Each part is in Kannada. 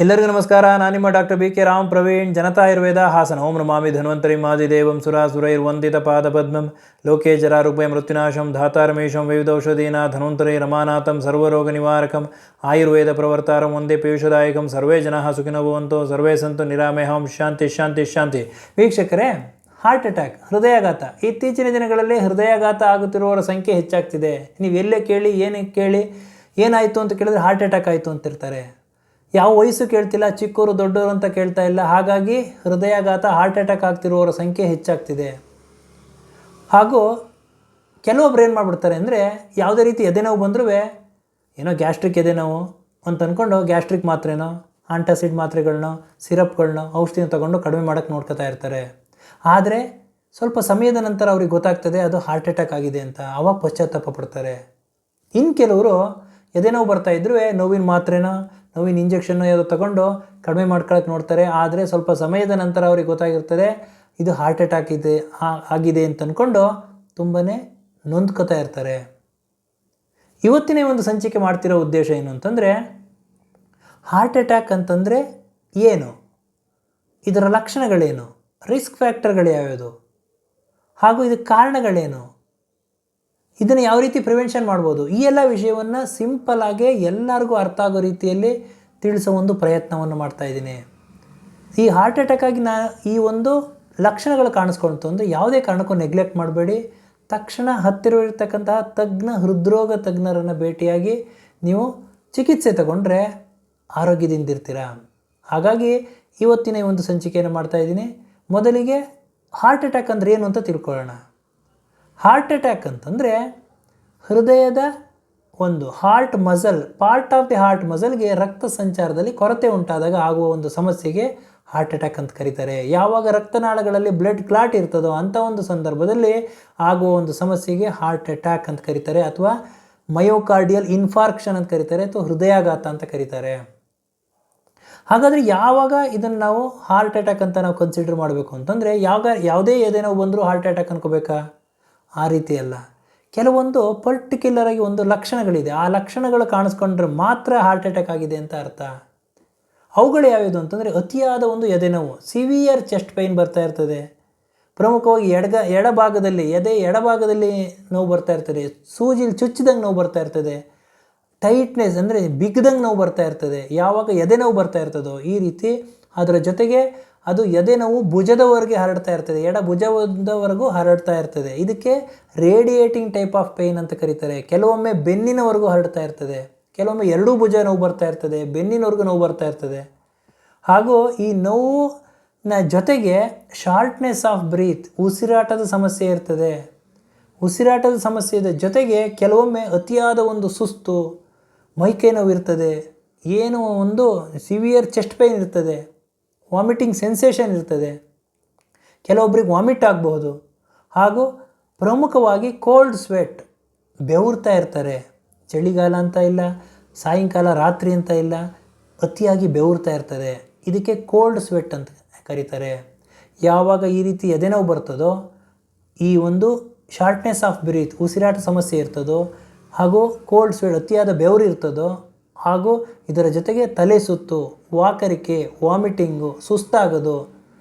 ಎಲ್ಲರಿಗೂ ನಮಸ್ಕಾರ. ನಾನು ನಿಮ್ಮ doctor B K Ram Praveen. Janata Ayurveda Hassan. ಓಂ ನಮಾಮಿ ಧನ್ವಂತರಿ ಮಾದಿದೇವಂ ಸುರಾಸುರೈರ್ವಂದಿತ ಪಾದಪದ್ಮಂ ಲೋಕೆ ಜರಾರುಗ್ಭಯ ಮೃತ್ಯುನಾಶಂ ಧಾತಾರಮೇಶಂ ವಿವಿಧೌಷಧೀನ ಧನ್ವಂತರಿ ರಮಾನಾಥಂ ಸರ್ವರೋಗ ನಿವಾರಕಂ ಆಯುರ್ವೇದ ಪ್ರವರ್ತಾರಂ ವಂದೇ ಪೀಯೂಷದಾಯಕಂ. ಸರ್ವೇ ಜನಾಃ ಸುಖಿನೋ ಭವಂತು, ಸರ್ವೇ ಸಂತು ನಿರಾಮಯಃ. ಶಾಂತಿ ಶಾಂತಿ ಶಾಂತಿ. ವೀಕ್ಷಕರೇ, ಹಾರ್ಟ್ ಅಟ್ಯಾಕ್, ಹೃದಯಾಘಾತ. ಇತ್ತೀಚಿನ ದಿನಗಳಲ್ಲಿ ಹೃದಯಾಘಾತ ಆಗುತ್ತಿರುವವರ ಸಂಖ್ಯೆ ಹೆಚ್ಚಾಗ್ತಿದೆ. ನೀವು ಎಲ್ಲೇ ಕೇಳಿ, ಏನಕ್ಕೆ ಕೇಳಿ, ಏನಾಯಿತು ಅಂತ ಕೇಳಿದ್ರೆ ಹಾರ್ಟ್ ಅಟ್ಯಾಕ್ ಆಯಿತು ಅಂತಿರ್ತಾರೆ. ಯಾವ ವಯಸ್ಸು ಕೇಳ್ತಿಲ್ಲ, ಚಿಕ್ಕವರು ದೊಡ್ಡವರು ಅಂತ ಕೇಳ್ತಾ ಇಲ್ಲ. ಹಾಗಾಗಿ ಹೃದಯಾಘಾತ, ಹಾರ್ಟ್ ಅಟ್ಯಾಕ್ ಆಗ್ತಿರುವವರ ಸಂಖ್ಯೆ ಹೆಚ್ಚಾಗ್ತಿದೆ. ಹಾಗೂ ಕೆಲವೊಬ್ರು ಏನು ಮಾಡಿಬಿಡ್ತಾರೆ ಅಂದರೆ, ಯಾವುದೇ ರೀತಿ ಎದೆನೋವು ಬಂದರೂ ಏನೋ ಗ್ಯಾಸ್ಟ್ರಿಕ್ ಎದೆನೋವು ಅಂತ ಅಂದ್ಕೊಂಡು ಗ್ಯಾಸ್ಟ್ರಿಕ್ ಮಾತ್ರೆನೋ, ಆಂಟಾಸಿಡ್ ಮಾತ್ರೆಗಳನ್ನೋ, ಸಿರಪ್ಗಳನ್ನೋ, ಔಷಧಿನ ತೊಗೊಂಡು ಕಡಿಮೆ ಮಾಡೋಕ್ಕೆ ನೋಡ್ಕೊತಾ ಇರ್ತಾರೆ. ಆದರೆ ಸ್ವಲ್ಪ ಸಮಯದ ನಂತರ ಅವ್ರಿಗೆ ಗೊತ್ತಾಗ್ತದೆ ಅದು ಹಾರ್ಟ್ ಅಟ್ಯಾಕ್ ಆಗಿದೆ ಅಂತ. ಆವಾಗ ಪಶ್ಚಾತ್ತಾಪ ಪಡ್ತಾರೆ. ಇನ್ನು ಕೆಲವರು ಎದೆನೋವು ಬರ್ತಾಯಿದ್ರು ನೋವಿನ ಮಾತ್ರೆನೋ, ನೋವಿನ ಇಂಜೆಕ್ಷನ್ನು ಯಾವುದೋ ತಗೊಂಡು ಕಡಿಮೆ ಮಾಡ್ಕೊಳ್ಳೋಕೆ ನೋಡ್ತಾರೆ. ಆದರೆ ಸ್ವಲ್ಪ ಸಮಯದ ನಂತರ ಅವ್ರಿಗೆ ಗೊತ್ತಾಗಿರ್ತದೆ ಇದು ಹಾರ್ಟ್ ಅಟ್ಯಾಕ್ ಆಗಿದೆ ಅಂತ ಅಂದ್ಕೊಂಡು ತುಂಬಾ ನೊಂದ್ಕೋತಾ ಇರ್ತಾರೆ. ಇವತ್ತಿನ ಒಂದು ಸಂಚಿಕೆ ಮಾಡ್ತಿರೋ ಉದ್ದೇಶ ಏನು ಅಂತಂದರೆ, ಹಾರ್ಟ್ ಅಟ್ಯಾಕ್ ಅಂತಂದರೆ ಏನು, ಇದರ ಲಕ್ಷಣಗಳೇನು, ರಿಸ್ಕ್ ಫ್ಯಾಕ್ಟರ್ಗಳು ಯಾವ್ಯಾವುದು, ಹಾಗೂ ಇದಕ್ಕೆ ಕಾರಣಗಳೇನು, ಇದನ್ನು ಯಾವ ರೀತಿ ಪ್ರಿವೆನ್ಷನ್ ಮಾಡ್ಬೋದು, ಈ ಎಲ್ಲ ವಿಷಯವನ್ನು ಸಿಂಪಲ್ಲಾಗಿ ಎಲ್ಲರಿಗೂ ಅರ್ಥ ಆಗೋ ರೀತಿಯಲ್ಲಿ ತಿಳಿಸೋ ಒಂದು ಪ್ರಯತ್ನವನ್ನು ಮಾಡ್ತಾಯಿದ್ದೀನಿ. ಈ ಹಾರ್ಟ್ ಅಟ್ಯಾಕ್ ಆಗಿ ಈ ಒಂದು ಲಕ್ಷಣಗಳು ಕಾಣಿಸ್ಕೊಳ್ತು ಅಂದರೆ ಯಾವುದೇ ಕಾರಣಕ್ಕೂ ನೆಗ್ಲೆಕ್ಟ್ ಮಾಡಬೇಡಿ. ತಕ್ಷಣ ಹತ್ತಿರವಿರ್ತಕ್ಕಂತಹ ಹೃದ್ರೋಗ ತಜ್ಞರನ್ನು ಭೇಟಿಯಾಗಿ ನೀವು ಚಿಕಿತ್ಸೆ ತಗೊಂಡ್ರೆ ಆರೋಗ್ಯದಿಂದಿರ್ತೀರ. ಹಾಗಾಗಿ ಇವತ್ತಿನ ಈ ಒಂದು ಸಂಚಿಕೆಯನ್ನು ಮಾಡ್ತಾಯಿದ್ದೀನಿ. ಮೊದಲಿಗೆ ಹಾರ್ಟ್ ಅಟ್ಯಾಕ್ ಅಂದರೆ ಏನು ಅಂತ ತಿಳ್ಕೊಳ್ಳೋಣ. ಹಾರ್ಟ್ ಅಟ್ಯಾಕ್ ಅಂತಂದರೆ ಹೃದಯದ ಒಂದು heart muscle, part of the heart ಮಸಲ್ಗೆ ರಕ್ತ ಸಂಚಾರದಲ್ಲಿ ಕೊರತೆ ಉಂಟಾದಾಗ ಆಗುವ ಒಂದು ಸಮಸ್ಯೆಗೆ ಹಾರ್ಟ್ ಅಟ್ಯಾಕ್ ಅಂತ ಕರೀತಾರೆ. ಯಾವಾಗ ರಕ್ತನಾಳಗಳಲ್ಲಿ ಬ್ಲಡ್ ಕ್ಲಾಟ್ ಇರ್ತದೋ ಅಂಥ ಒಂದು ಸಂದರ್ಭದಲ್ಲಿ ಆಗುವ ಒಂದು ಸಮಸ್ಯೆಗೆ ಹಾರ್ಟ್ ಅಟ್ಯಾಕ್ ಅಂತ ಕರೀತಾರೆ, ಅಥವಾ ಮಯೋಕಾರ್ಡಿಯಲ್ ಇನ್ಫಾರ್ಕ್ಷನ್ ಅಂತ ಕರೀತಾರೆ, ಅಥವಾ ಹೃದಯಾಘಾತ ಅಂತ ಕರೀತಾರೆ. ಹಾಗಾದರೆ ಯಾವಾಗ ಇದನ್ನು ನಾವು ಹಾರ್ಟ್ ಅಟ್ಯಾಕ್ ಅಂತ ನಾವು ಕನ್ಸಿಡರ್ ಮಾಡಬೇಕು ಅಂತಂದರೆ, ಯಾವುದೇ ಎದೆನೋ ಬಂದರೂ ಹಾರ್ಟ್ ಅಟ್ಯಾಕ್ ಅನ್ಕೋಬೇಕಾ? ಆ ರೀತಿ ಅಲ್ಲ. ಕೆಲವೊಂದು ಪರ್ಟಿಕ್ಯುಲರಾಗಿ ಒಂದು ಲಕ್ಷಣಗಳಿದೆ. ಆ ಲಕ್ಷಣಗಳು ಕಾಣಿಸ್ಕೊಂಡ್ರೆ ಮಾತ್ರ ಹಾರ್ಟ್ ಅಟ್ಯಾಕ್ ಆಗಿದೆ ಅಂತ ಅರ್ಥ. ಅವುಗಳು ಯಾವುದು ಅಂತಂದರೆ, ಅತಿಯಾದ ಒಂದು ಎದೆನೋವು, ಸಿವಿಯರ್ ಚೆಸ್ಟ್ ಪೈನ್ ಬರ್ತಾ ಇರ್ತದೆ. ಪ್ರಮುಖವಾಗಿ ಎಡಭಾಗದಲ್ಲಿ, ಎಡಭಾಗದಲ್ಲಿ ನೋವು ಬರ್ತಾ ಇರ್ತದೆ. ಸೂಜಿಲಿ ಚುಚ್ಚಿದಂಗೆ ನೋವು ಬರ್ತಾ ಇರ್ತದೆ. ಟೈಟ್ನೆಸ್ ಅಂದರೆ ಬಿಗ್ದಂಗೆ ನೋವು ಬರ್ತಾ ಇರ್ತದೆ. ಯಾವಾಗ ಎದೆನೋವು ಬರ್ತಾ ಇರ್ತದೋ ಈ ರೀತಿ. ಅದರ ಜೊತೆಗೆ ಅದು ಎದೆನೋವು ಭುಜದವರೆಗೆ ಹರಡ್ತಾ ಇರ್ತದೆ, ಎಡಭುಜದವರೆಗೂ ಹರಡ್ತಾ ಇರ್ತದೆ. ಇದಕ್ಕೆ ರೇಡಿಯೇಟಿಂಗ್ ಟೈಪ್ ಆಫ್ ಪೇಯ್ನ್ ಅಂತ ಕರೀತಾರೆ. ಕೆಲವೊಮ್ಮೆ ಬೆನ್ನಿನವರೆಗೂ ಹರಡ್ತಾ ಇರ್ತದೆ, ಕೆಲವೊಮ್ಮೆ ಎರಡೂ ಭುಜ ನೋವು ಬರ್ತಾ ಇರ್ತದೆ, ಬೆನ್ನಿನವರೆಗೂ ನೋವು ಬರ್ತಾ ಇರ್ತದೆ. ಹಾಗೂ ಈ ನೋವಿನ ಜೊತೆಗೆ ಶಾರ್ಟ್ನೆಸ್ ಆಫ್ ಬ್ರೀತ್, ಉಸಿರಾಟದ ಸಮಸ್ಯೆ ಇರ್ತದೆ. ಉಸಿರಾಟದ ಸಮಸ್ಯೆಯ ಜೊತೆಗೆ ಕೆಲವೊಮ್ಮೆ ಅತಿಯಾದ ಒಂದು ಸುಸ್ತು, ಮೈಕೈ ನೋವು ಇರ್ತದೆ, ಏನೋ ಒಂದು ಸಿವಿಯರ್ ಚೆಸ್ಟ್ ಪೇಯ್ನ್ ಇರ್ತದೆ, ವಾಮಿಟಿಂಗ್ ಸೆನ್ಸೇಷನ್ ಇರ್ತದೆ, ಕೆಲವೊಬ್ಬರಿಗೆ ವಾಮಿಟ್ ಆಗಬಹುದು. ಹಾಗೂ ಪ್ರಮುಖವಾಗಿ ಕೋಲ್ಡ್ ಸ್ವೆಟ್, ಬೆವರ್ತಾ ಇರ್ತಾರೆ. ಚಳಿಗಾಲ ಅಂತ ಇಲ್ಲ, ಸಾಯಂಕಾಲ ರಾತ್ರಿ ಅಂತ ಇಲ್ಲ, ಅತಿಯಾಗಿ ಬೆವರ್ತಾ ಇರ್ತದೆ. ಇದಕ್ಕೆ ಕೋಲ್ಡ್ ಸ್ವೆಟ್ ಅಂತ ಕರೀತಾರೆ. ಯಾವಾಗ ಈ ರೀತಿ ಎದೆನೋವು ಬರ್ತದೋ, ಈ ಒಂದು ಶಾರ್ಟ್ನೆಸ್ ಆಫ್ ಬ್ರೀತ್, ಉಸಿರಾಟ ಸಮಸ್ಯೆ ಇರ್ತದೋ, ಹಾಗೂ ಕೋಲ್ಡ್ ಸ್ವೆಟ್, ಅತಿಯಾದ ಬೆವರು ಇರ್ತದೋ, ಹಾಗೂ ಇದರ ಜೊತೆಗೆ ತಲೆ ಸುತ್ತು, ವಾಕರಿಕೆ, ವಾಮಿಟಿಂಗು, ಸುಸ್ತಾಗೋದು,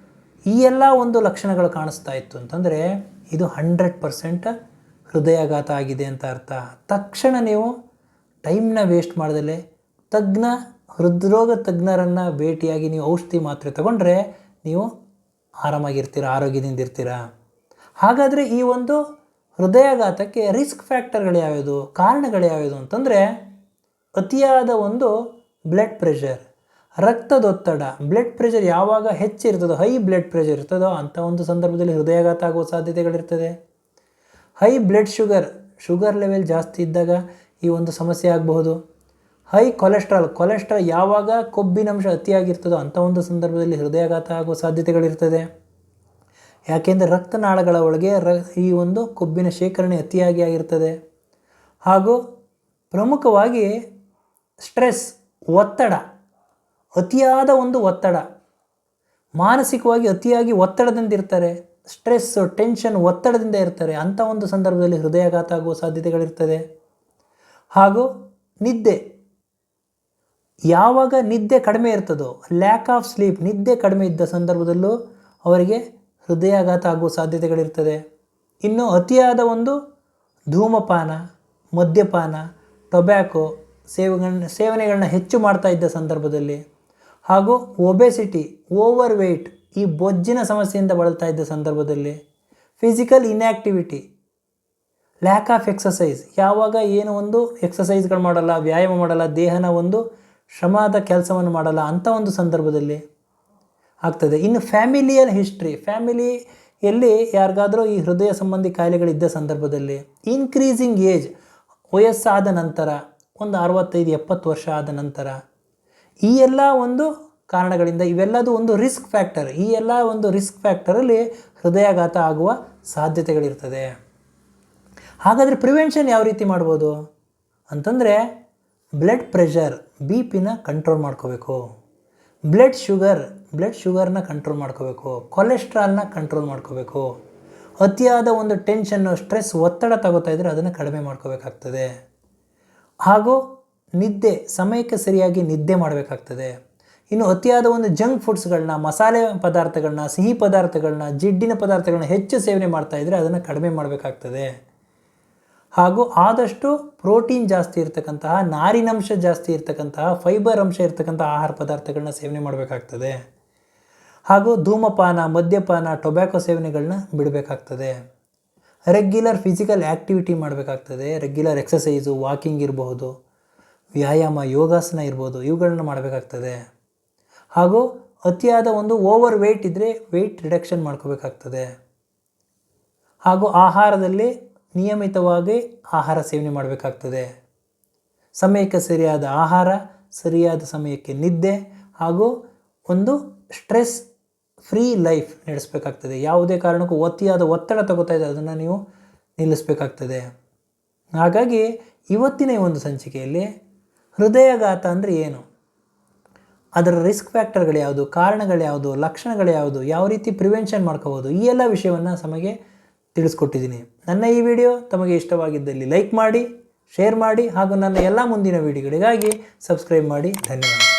ಈ ಎಲ್ಲ ಒಂದು ಲಕ್ಷಣಗಳು ಕಾಣಿಸ್ತಾ ಇತ್ತು ಅಂತಂದರೆ ಇದು 100% ಹೃದಯಾಘಾತ ಆಗಿದೆ ಅಂತ ಅರ್ಥ. ತಕ್ಷಣ ನೀವು ಟೈಮ್ನ ವೇಸ್ಟ್ ಮಾಡ್ದಲೇ ಹೃದ್ರೋಗ ತಜ್ಞರನ್ನು ಭೇಟಿಯಾಗಿ ನೀವು ಔಷಧಿ ಮಾತ್ರೆ ತಗೊಂಡ್ರೆ ನೀವು ಆರಾಮಾಗಿರ್ತೀರ, ಆರೋಗ್ಯದಿಂದಿರ್ತೀರ. ಹಾಗಾದರೆ ಈ ಒಂದು ಹೃದಯಾಘಾತಕ್ಕೆ ರಿಸ್ಕ್ ಫ್ಯಾಕ್ಟರ್ಗಳು ಯಾವ್ಯಾವುದು, ಕಾರಣಗಳು ಯಾವ್ಯಾವುದು ಅಂತಂದರೆ, ಅತಿಯಾದ ಒಂದು ಬ್ಲಡ್ ಪ್ರೆಷರ್, ರಕ್ತದೊತ್ತಡ. ಬ್ಲಡ್ ಪ್ರೆಷರ್ ಯಾವಾಗ ಹೆಚ್ಚಿರ್ತದೋ, ಹೈ ಬ್ಲಡ್ ಪ್ರೆಷರ್ ಇರ್ತದೋ ಅಂಥ ಒಂದು ಸಂದರ್ಭದಲ್ಲಿ ಹೃದಯಾಘಾತ ಆಗುವ ಸಾಧ್ಯತೆಗಳಿರ್ತದೆ. ಹೈ ಬ್ಲಡ್ ಶುಗರ್ ಲೆವೆಲ್ ಜಾಸ್ತಿ ಇದ್ದಾಗ ಈ ಒಂದು ಸಮಸ್ಯೆ ಆಗಬಹುದು. ಹೈ ಕೊಲೆಸ್ಟ್ರಾಲ್ ಯಾವಾಗ ಕೊಬ್ಬಿನಂಶ ಅತಿಯಾಗಿರ್ತದೋ ಅಂಥ ಒಂದು ಸಂದರ್ಭದಲ್ಲಿ ಹೃದಯಾಘಾತ ಆಗುವ ಸಾಧ್ಯತೆಗಳಿರ್ತದೆ. ಯಾಕೆಂದರೆ ರಕ್ತನಾಳಗಳ ಒಳಗೆ ಈ ಒಂದು ಕೊಬ್ಬಿನ ಶೇಖರಣೆ ಅತಿಯಾಗಿ ಆಗಿರ್ತದೆ. ಹಾಗೂ ಪ್ರಮುಖವಾಗಿ ಸ್ಟ್ರೆಸ್, ಒತ್ತಡ, ಅತಿಯಾದ ಒಂದು ಒತ್ತಡ, ಮಾನಸಿಕವಾಗಿ ಅತಿಯಾಗಿ ಒತ್ತಡದಿಂದ ಇರ್ತಾರೆ. ಸ್ಟ್ರೆಸ್ಸು, ಟೆನ್ಷನ್, ಒತ್ತಡದಿಂದ ಇರ್ತಾರೆ. ಅಂಥ ಒಂದು ಸಂದರ್ಭದಲ್ಲಿ ಹೃದಯಾಘಾತ ಆಗುವ ಸಾಧ್ಯತೆಗಳಿರ್ತದೆ. ಹಾಗೂ ನಿದ್ದೆ, ಯಾವಾಗ ನಿದ್ದೆ ಕಡಿಮೆ ಇರ್ತದೋ, ಲ್ಯಾಕ್ ಆಫ್ ಸ್ಲೀಪ್, ನಿದ್ದೆ ಕಡಿಮೆ ಇದ್ದ ಸಂದರ್ಭದಲ್ಲೂ ಅವರಿಗೆ ಹೃದಯಾಘಾತ ಆಗುವ ಸಾಧ್ಯತೆಗಳಿರ್ತದೆ. ಇನ್ನು ಅತಿಯಾದ ಒಂದು ಧೂಮಪಾನ, ಮದ್ಯಪಾನ, ಟೊಬ್ಯಾಕೊ ಸೇವನೆಗಳನ್ನ ಹೆಚ್ಚು ಮಾಡ್ತಾ ಇದ್ದ ಸಂದರ್ಭದಲ್ಲಿ, ಹಾಗೂ ಒಬೆಸಿಟಿ, ಓವರ್ ವೆಯ್ಟ್, ಈ ಬೊಜ್ಜಿನ ಸಮಸ್ಯೆಯಿಂದ ಬಳಲ್ತಾ ಇದ್ದ ಸಂದರ್ಭದಲ್ಲಿ, ಫಿಸಿಕಲ್ ಇನ್ಯಾಕ್ಟಿವಿಟಿ, ಲ್ಯಾಕ್ ಆಫ್ ಎಕ್ಸಸೈಸ್, ಯಾವಾಗ ಏನು ಒಂದು ಎಕ್ಸಸೈಸ್ಗಳು ಮಾಡಲ್ಲ, ವ್ಯಾಯಾಮ ಮಾಡಲ್ಲ, ದೇಹನ ಒಂದು ಶ್ರಮದ ಕೆಲಸವನ್ನು ಮಾಡಲ್ಲ, ಅಂಥ ಒಂದು ಸಂದರ್ಭದಲ್ಲಿ ಆಗ್ತದೆ. ಇನ್ನು ಫ್ಯಾಮಿಲಿಯಲ್ ಹಿಸ್ಟ್ರಿ, ಫ್ಯಾಮಿಲಿಯಲ್ಲಿ ಯಾರಿಗಾದರೂ ಈ ಹೃದಯ ಸಂಬಂಧಿ ಕಾಯಿಲೆಗಳಿದ್ದ ಸಂದರ್ಭದಲ್ಲಿ, ಇನ್ಕ್ರೀಸಿಂಗ್ ಏಜ್, ವಯಸ್ಸಾದ ನಂತರ, ಒಂದು 65-70 ವರ್ಷ ಆದ ನಂತರ, ಈ ಎಲ್ಲ ಒಂದು ಕಾರಣಗಳಿಂದ ಇವೆಲ್ಲದೂ ಒಂದು ರಿಸ್ಕ್ ಫ್ಯಾಕ್ಟರ್. ಈ ಎಲ್ಲ ಒಂದು ರಿಸ್ಕ್ ಫ್ಯಾಕ್ಟರಲ್ಲಿ ಹೃದಯಾಘಾತ ಆಗುವ ಸಾಧ್ಯತೆಗಳಿರ್ತದೆ. ಹಾಗಾದರೆ ಪ್ರಿವೆನ್ಷನ್ ಯಾವ ರೀತಿ ಮಾಡ್ಬೋದು ಅಂತಂದರೆ, ಬ್ಲಡ್ ಪ್ರೆಷರ್, ಬಿ ಪಿನ ಕಂಟ್ರೋಲ್ ಮಾಡ್ಕೋಬೇಕು, ಬ್ಲಡ್ ಶುಗರ್ನ ಕಂಟ್ರೋಲ್ ಮಾಡ್ಕೋಬೇಕು, ಕೊಲೆಸ್ಟ್ರಾಲ್ನ ಕಂಟ್ರೋಲ್ ಮಾಡ್ಕೋಬೇಕು, ಅತಿಯಾದ ಒಂದು ಟೆನ್ಷನ್ನು, ಸ್ಟ್ರೆಸ್, ಒತ್ತಡ ತಗೋತಾ ಇದ್ದರೆ ಅದನ್ನು ಕಡಿಮೆ ಮಾಡ್ಕೋಬೇಕಾಗ್ತದೆ. ಹಾಗೂ ನಿದ್ದೆ, ಸಮಯಕ್ಕೆ ಸರಿಯಾಗಿ ನಿದ್ದೆ ಮಾಡಬೇಕಾಗ್ತದೆ. ಇನ್ನು ಅತಿಯಾದ ಒಂದು ಜಂಕ್ ಫುಡ್ಸ್ಗಳನ್ನ, ಮಸಾಲೆ ಪದಾರ್ಥಗಳನ್ನ, ಸಿಹಿ ಪದಾರ್ಥಗಳನ್ನ, ಜಿಡ್ಡಿನ ಪದಾರ್ಥಗಳನ್ನ ಹೆಚ್ಚು ಸೇವನೆ ಮಾಡ್ತಾ ಇದ್ದರೆ ಅದನ್ನು ಕಡಿಮೆ ಮಾಡಬೇಕಾಗ್ತದೆ. ಹಾಗೂ ಆದಷ್ಟು ಪ್ರೋಟೀನ್ ಜಾಸ್ತಿ ಇರ್ತಕ್ಕಂತಹ, ನಾರಿನಂಶ ಜಾಸ್ತಿ ಇರ್ತಕ್ಕಂತಹ, ಫೈಬರ್ ಅಂಶ ಇರ್ತಕ್ಕಂತಹ ಆಹಾರ ಪದಾರ್ಥಗಳನ್ನ ಸೇವನೆ ಮಾಡಬೇಕಾಗ್ತದೆ. ಹಾಗೂ ಧೂಮಪಾನ, ಮದ್ಯಪಾನ, ಟೊಬ್ಯಾಕೊ ಸೇವನೆಗಳನ್ನ ಬಿಡಬೇಕಾಗ್ತದೆ. ರೆಗ್ಯುಲರ್ ಫಿಸಿಕಲ್ ಆ್ಯಕ್ಟಿವಿಟಿ ಮಾಡಬೇಕಾಗ್ತದೆ. ರೆಗ್ಯುಲರ್ ಎಕ್ಸಸೈಸು, ವಾಕಿಂಗ್ ಇರಬಹುದು, ವ್ಯಾಯಾಮ, ಯೋಗಾಸನ ಇರ್ಬೋದು, ಇವುಗಳನ್ನ ಮಾಡಬೇಕಾಗ್ತದೆ. ಹಾಗೂ ಅತಿಯಾದ ಒಂದು ಓವರ್ ವೆಯ್ಟ್ ಇದ್ದರೆ ವೆಯ್ಟ್ ರಿಡಕ್ಷನ್ ಮಾಡ್ಕೋಬೇಕಾಗ್ತದೆ. ಹಾಗೂ ಆಹಾರದಲ್ಲಿ ನಿಯಮಿತವಾಗಿ ಆಹಾರ ಸೇವನೆ ಮಾಡಬೇಕಾಗ್ತದೆ. ಸಮಯಕ್ಕೆ ಸರಿಯಾದ ಆಹಾರ, ಸರಿಯಾದ ಸಮಯಕ್ಕೆ ನಿದ್ದೆ, ಹಾಗೂ ಒಂದು ಸ್ಟ್ರೆಸ್ ಫ್ರೀ ಲೈಫ್ ನಡೆಸಬೇಕಾಗ್ತದೆ. ಯಾವುದೇ ಕಾರಣಕ್ಕೂ ಅತಿಯಾದ ಒತ್ತಡ ತಗೋತಾ ಇದೆ ಅದನ್ನು ನೀವು ನಿಲ್ಲಿಸಬೇಕಾಗ್ತದೆ. ಹಾಗಾಗಿ ಇವತ್ತಿನ ಈ ಒಂದು ಸಂಚಿಕೆಯಲ್ಲಿ ಹೃದಯಾಘಾತ ಅಂದರೆ ಏನು, ಅದರ ರಿಸ್ಕ್ ಫ್ಯಾಕ್ಟರ್ಗಳು ಯಾವುದು, ಕಾರಣಗಳು ಯಾವುದು, ಲಕ್ಷಣಗಳು ಯಾವುದು, ಯಾವ ರೀತಿ ಪ್ರಿವೆನ್ಷನ್ ಮಾಡ್ಕೋಬೋದು, ಈ ಎಲ್ಲ ವಿಷಯವನ್ನು ತಮಗೆ ತಿಳಿಸ್ಕೊಟ್ಟಿದ್ದೀನಿ. ನನ್ನ ಈ ವಿಡಿಯೋ ತಮಗೆ ಇಷ್ಟವಾಗಿದ್ದಲ್ಲಿ ಲೈಕ್ ಮಾಡಿ, ಶೇರ್ ಮಾಡಿ, ಹಾಗೂ ನನ್ನ ಎಲ್ಲ ಮುಂದಿನ ವಿಡಿಯೋಗಳಿಗಾಗಿ ಸಬ್ಸ್ಕ್ರೈಬ್ ಮಾಡಿ. ಧನ್ಯವಾದ.